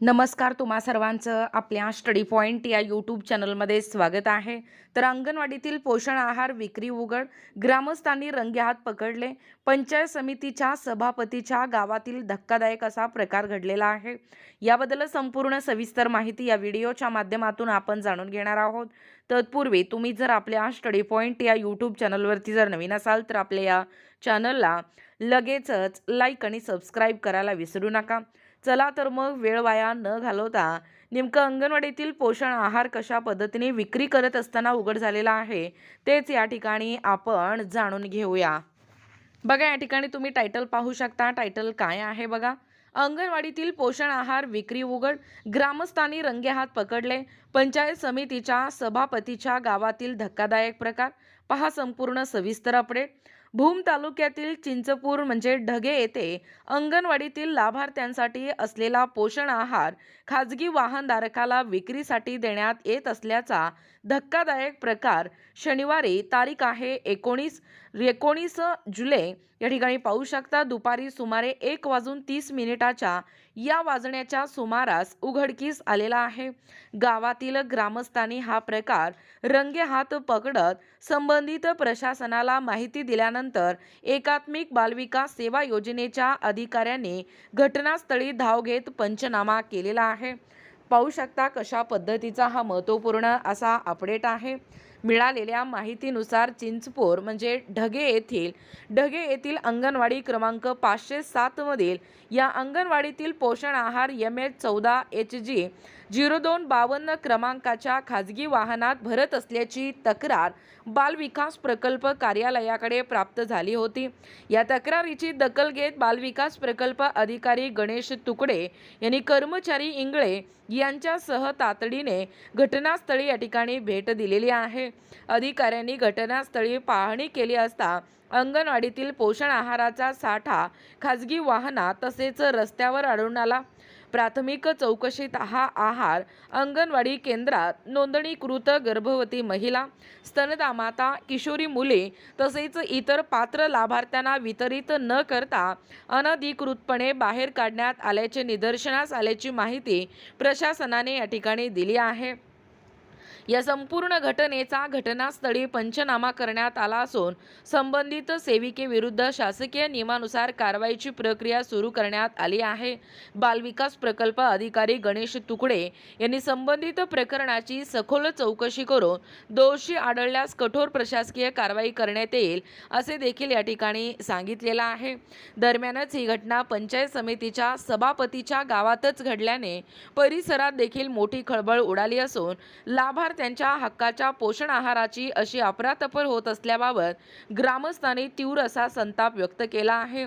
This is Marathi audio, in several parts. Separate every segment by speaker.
Speaker 1: नमस्कार, तुम्हा सर्वांचं आपल्या स्टडी पॉइंट या यूट्यूब चॅनलमध्ये स्वागत आहे। तर अंगणवाडीतील पोषण आहार विक्री उघड, ग्रामस्थांनी रंगेहात पकडले। पंचायत समितीच्या सभापतीच्या गावातील धक्कादायक असा प्रकार घडलेला आहे। याबद्दल संपूर्ण सविस्तर माहिती या व्हिडिओच्या माध्यमातून आपण जाणून घेणार आहोत। तत्पूर्वी तुम्ही जर आपल्या स्टडी पॉइंट या यूट्यूब चॅनलवरती जर नवीन असाल तर आपल्या या चॅनलला लगेचच लाईक आणि सबस्क्राईब करायला विसरू नका। चला तर मग वेळ वाया न घालवता नेमकं अंगणवाडीतील पोषण आहार कशा पद्धतीने विक्री करत असताना उघड झालेला आहे तेच या ठिकाणी आपण जाणून घेऊया। बघा, या ठिकाणी तुम्ही टायटल पाहू शकता। टायटल काय आहे बघा, अंगणवाडीतील पोषण आहार विक्री उघड, ग्रामस्थांनी रंगेहात पकडले। पंचायत समितीच्या सभापतीच्या गावातील धक्कादायक प्रकार, पहा संपूर्ण सविस्तर अपडेट। भूम तालुक्यातील चिंचपूर म्हणजे ढगे येथे अंगणवाडीतील लाभार्थ्यांसाठी असलेला पोषण आहार खाजगी वाहनधारकाला विक्रीसाठी देण्यात येत असल्याचा धक्कादायक प्रकार शनिवारी तारीख आहे 19 जुलै या ठिकाणी पाहू शकता। दुपारी सुमारे 1:30 या वाजण्याच्या सुमारास उघडकीस आलेला आहे। गावातील ग्रामस्थांनी हा प्रकार रंगेहात पकडत संबंधित प्रशासनाला माहिती दिल्यानंतर एकात्मिक बालविकास सेवा योजनेच्या अधिकाऱ्यांनी घटनास्थळी धाव घेत पंचनामा केलेला आहे। पाहू शकता कशा पद्धतीचा हा महत्त्वपूर्ण असा अपडेट आहे। मिळालेल्या माहितीनुसार चिंचपूर म्हणजे ढगे येथील अंगणवाडी क्रमांक 507 मधील या अंगणवाडीतील पोषण आहार MH14HG 0252 क्रमांकाच्या खाजगी वाहनात भरत असल्याची तक्रार बालविकास प्रकल्प कार्यालयाकडे प्राप्त झाली होती। या तक्रारीची दखल घेत बालविकास प्रकल्प अधिकारी गणेश तुकडे यांनी कर्मचारी इंगळे यांच्यासह तातडीने घटनास्थळी या ठिकाणी भेट दिलेली आहे। अधिकाऱ्यांनी घटनास्थळी पाहणी केली असता अंगणवाडीतील पोषण आहाराचा साठा खाजगी वाहनात तसेच रस्त्यावर आढळून आला। प्राथमिक चौकशीत हा आहार अंगणवाडी केंद्रात नोंदणीकृत गर्भवती महिला, स्तनदा किशोरी मुले तसेच इतर पात्र लाभार्थ्यांना वितरित न करता अनधिकृतपणे बाहेर काढण्यात आल्याचे निदर्शनास आल्याची माहिती प्रशासनाने या ठिकाणी दिली आहे। या संपूर्ण घटनेचा घटनास्थळी पंचनामा करण्यात आला असून संबंधित सेविकेविरुद्ध शासकीय नियमानुसार कारवाईची प्रक्रिया सुरू करण्यात आली आहे। बालविकास प्रकल्प अधिकारी गणेश तुकडे यांनी संबंधित प्रकरणाची सखोल चौकशी करून दोषी आढळल्यास कठोर प्रशासकीय कारवाई करण्यात येईल असे देखील या ठिकाणी सांगितलेलं आहे। दरम्यानच ही घटना पंचायत समितीच्या सभापतीच्या गावातच घडल्याने परिसरात देखील मोठी खळबळ उडाली असून लाभार्थ्यांच्या हक्काच्या पोषण आहाराची अशी अफरातफर होत असल्याबाबत ग्रामस्थांनी तीव्र असा संताप व्यक्त केला आहे।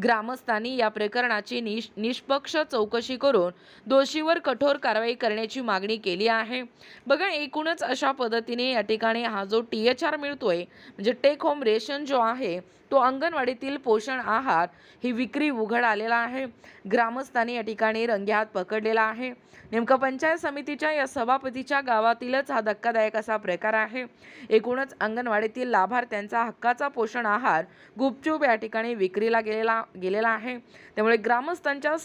Speaker 1: ग्रामस्थांनी या प्रकरणाची निष्पक्ष चौकशी करून दोषीवर कठोर कारवाई करण्याची मागणी केली आहे। बघा, एकूणच अशा पद्धतीने या ठिकाणी हा जो THR मिळतोय म्हणजे टेक होम रेशन जो आहे तो अंगणवाडीतील पोषण आहार ही विक्री उघड आलेला आहे। ग्रामस्थांनी या ठिकाणी रंगेहात पकडलेला आहे। नेमकं पंचायत समितीच्या या सभापतीच्या गावातीलच हा धक्कादायक असा प्रकार आहे। एकूणच अंगणवाडीतील लाभार्थ्यांचा हक्काचा पोषण आहार गुपचूप या ठिकाणी विक्रीला गेलेला आहे। त्यामुळे ग्रामस्थांच्या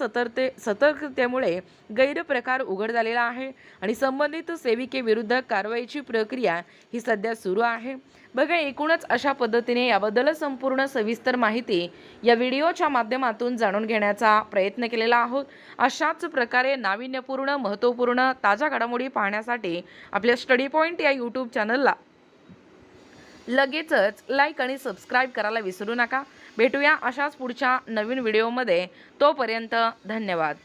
Speaker 1: सतर्कतेमुळे गैरप्रकार उघड झालेला आहे आणि संबंधित सेविकेविरुद्ध कारवाईची प्रक्रिया ही सध्या सुरू आहे। बघा, एकूणच अशा पद्धतीने याबद्दल संपूर्ण सविस्तर माहिती या व्हिडिओच्या माध्यमातून जाणून घेण्याचा प्रयत्न केलेला आहोत। अशाच प्रकारे नाविन्यपूर्ण महत्त्वपूर्ण ताज्या घडामोडी पाहण्यासाठी आपल्या स्टडी पॉइंट या यूट्यूब चॅनलला लगेचच लाईक आणि सबस्क्राईब करायला विसरू नका। भेटूया अशाच पुढच्या नवीन व्हिडिओमध्ये। तोपर्यंत धन्यवाद।